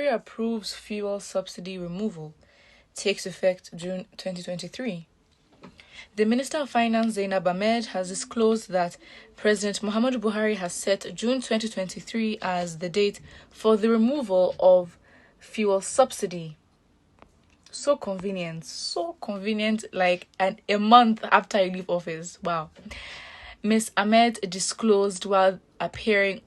Buhari approves fuel subsidy removal. Takes effect June 2023. The Minister of Finance, Zainab Ahmed, has disclosed that President Muhammadu Buhari has set June 2023 as the date for the removal of fuel subsidy. So convenient, like a month after you leave office. Wow. Ms. Ahmed disclosed while appearing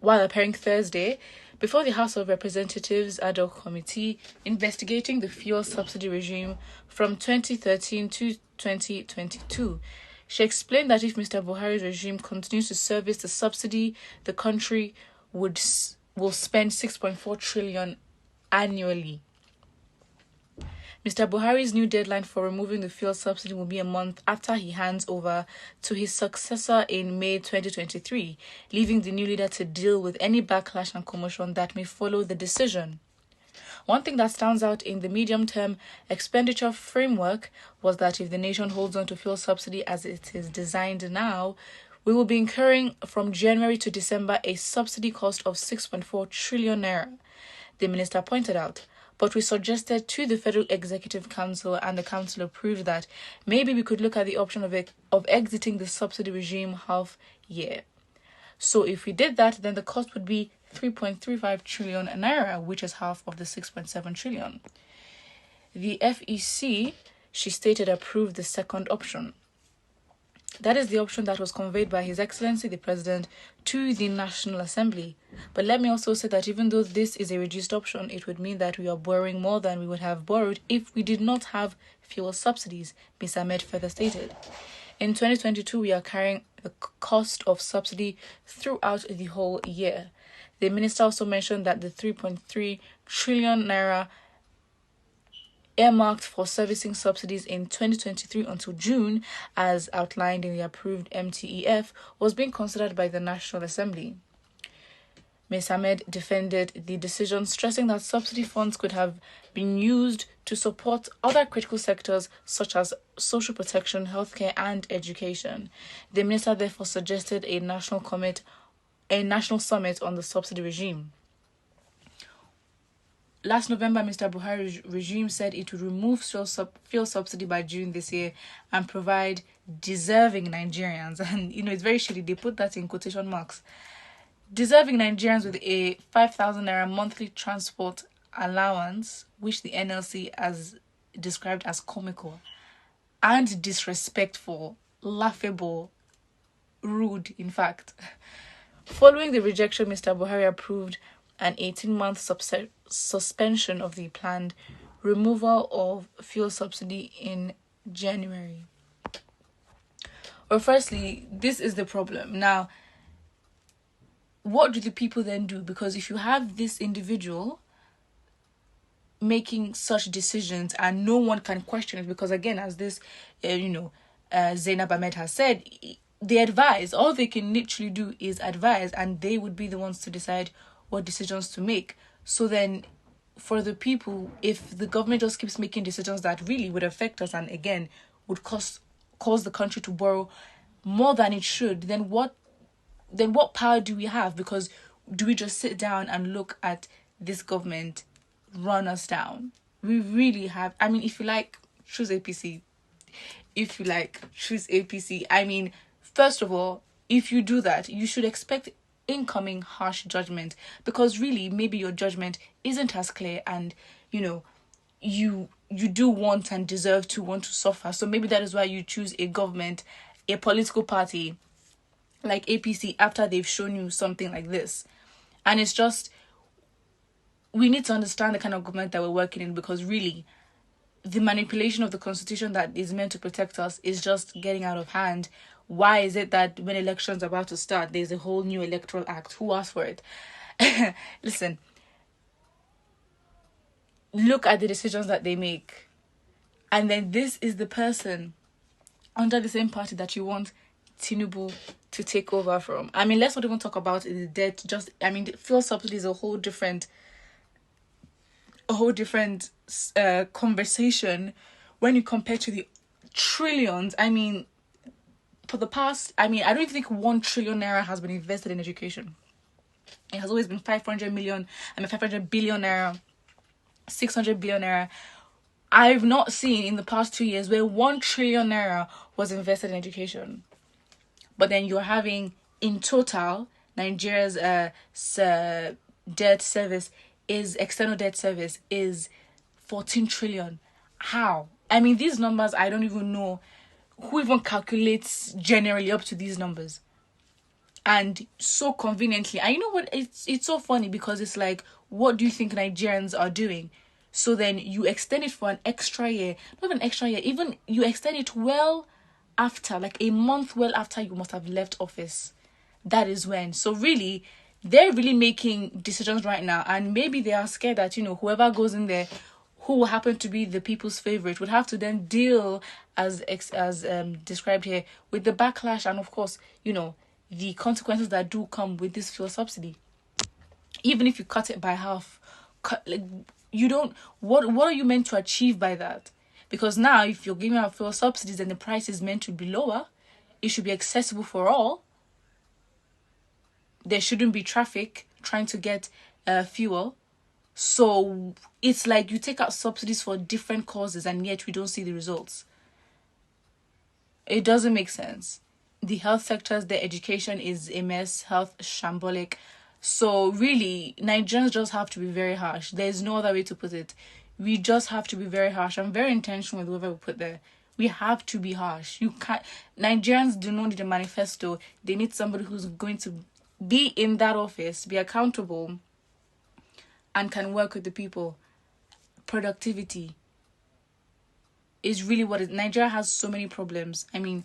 Thursday before the House of Representatives ad hoc committee investigating the fuel subsidy regime from 2013 to 2022. She explained that if Mr. Buhari's regime continues to service the subsidy, the country will spend 6.4 trillion annually. Mr. Buhari's new deadline for removing the fuel subsidy will be a month after he hands over to his successor in May 2023, leaving the new leader to deal with any backlash and commotion that may follow the decision. One thing that stands out in the medium-term expenditure framework was that if the nation holds on to fuel subsidy as it is designed now, we will be incurring from January to December a subsidy cost of 6.4 trillion naira, the minister pointed out. But we suggested to the Federal Executive Council, and the Council approved that maybe we could look at the option of exiting the subsidy regime half year. So if we did that, then the cost would be 3.35 trillion naira, which is half of the 6.7 trillion. The FEC, she stated, approved the second option. That is the option that was conveyed by His Excellency the President to the National Assembly. But let me also say that even though this is a reduced option, it would mean that we are borrowing more than we would have borrowed if we did not have fuel subsidies, Ms. Ahmed further stated. In 2022, we are carrying the cost of subsidy throughout the whole year. The minister also mentioned that the 3.3 trillion naira earmarked for servicing subsidies in 2023 until June, as outlined in the approved MTEF, was being considered by the National Assembly. Ms. Ahmed defended the decision, stressing that subsidy funds could have been used to support other critical sectors such as social protection, healthcare, and education. The minister therefore suggested a national summit on the subsidy regime. Last November, Mr. Buhari's regime said it would remove fuel subsidy by June this year and provide deserving Nigerians. And, it's very shitty. They put that in quotation marks. Deserving Nigerians with a 5,000 naira monthly transport allowance, which the NLC has described as comical and disrespectful, laughable, rude, in fact. Following the rejection, Mr. Buhari approved an 18-month suspension of the planned removal of fuel subsidy in January. Well, firstly, this is the problem. Now, what do the people then do? Because if you have this individual making such decisions and no one can question it, because again, as this, Zainab Ahmed has said, they advise. All they can literally do is advise, and they would be the ones to decide what decisions to make. So then, for the people, if the government just keeps making decisions that really would affect us and again would cause the country to borrow more than it should, then what power do we have? Because do we just sit down and look at this government run us down? We really have. I mean, if you like, choose APC. If you like, choose APC. I mean, first of all, if you do that, you should expect incoming harsh judgment, because really maybe your judgment isn't as clear, and you do want and deserve to want to suffer. So maybe that is why you choose a government, a political party like APC, after they've shown you something like this. And it's just, we need to understand the kind of government that we're working in, because really the manipulation of the constitution that is meant to protect us is just getting out of hand. Why is it that when elections are about to start, there's a whole new electoral act? Who asked for it? Listen, look at the decisions that they make. And then this is the person under the same party that you want Tinubu to take over from. I mean, let's not even talk about the debt. The fuel subsidy is a whole different conversation when you compare to the trillions. I mean, for the past, I don't even think 1 trillion naira has been invested in education. It has always been 500 million, 500 billion naira, 600 billion naira. I've not seen in the past 2 years where 1 trillion naira was invested in education. But then you're having, in total, Nigeria's debt service external debt service is 14 trillion. How? I mean, these numbers, I don't even know who even calculates generally up to these numbers. And so conveniently, and you know what, it's so funny, because it's like, what do you think Nigerians are doing? So then you extend it for an extra year, not even an extra year, even you extend it well after, like a month well after you must have left office. That is when. So really, they're really making decisions right now, and maybe they are scared that, you know, whoever goes in there, who will happen to be the people's favorite, would have to then deal, as described here, with the backlash and, of course, you know, the consequences that do come with this fuel subsidy. Even if you cut it by half, you don't. What are you meant to achieve by that? Because now, if you're giving out fuel subsidies, then the price is meant to be lower. It should be accessible for all. There shouldn't be traffic trying to get fuel. So it's like you take out subsidies for different causes, and yet we don't see the results. It doesn't make sense. The health sectors, the education is a mess, health shambolic. So really, Nigerians just have to be very harsh. There's no other way to put it. We just have to be very harsh. I'm very intentional with whoever we put there. We have to be harsh. You can't. Nigerians do not need a manifesto. They need somebody who's going to be in that office, be accountable, and can work with the people. Productivity is really what it. Nigeria has so many problems. I mean,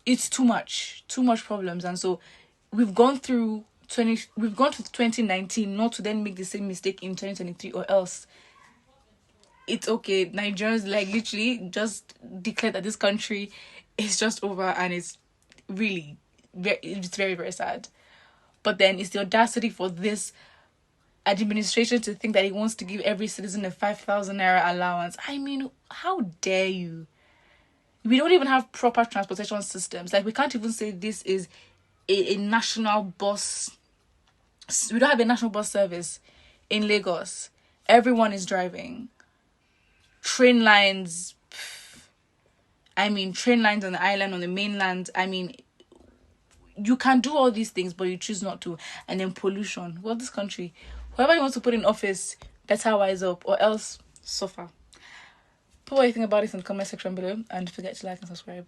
it's too much problems, and so we've gone to 2019 not to then make the same mistake in 2023, or else it's okay. Nigerians like literally just declare that this country is just over, and it's really it's very, very sad. But then it's the audacity for this administration to think that he wants to give every citizen a 5,000 naira allowance. I mean, how dare you? We don't even have proper transportation systems. Like, we can't even say this is a national bus. We don't have a national bus service in Lagos. Everyone is driving. Train lines. Train lines on the island, on the mainland. You can do all these things, but you choose not to. And then pollution. Well, this country, whoever you want to put in office, better wise up, or else suffer. Put what you think about this in the comment section below, and don't forget to like and subscribe.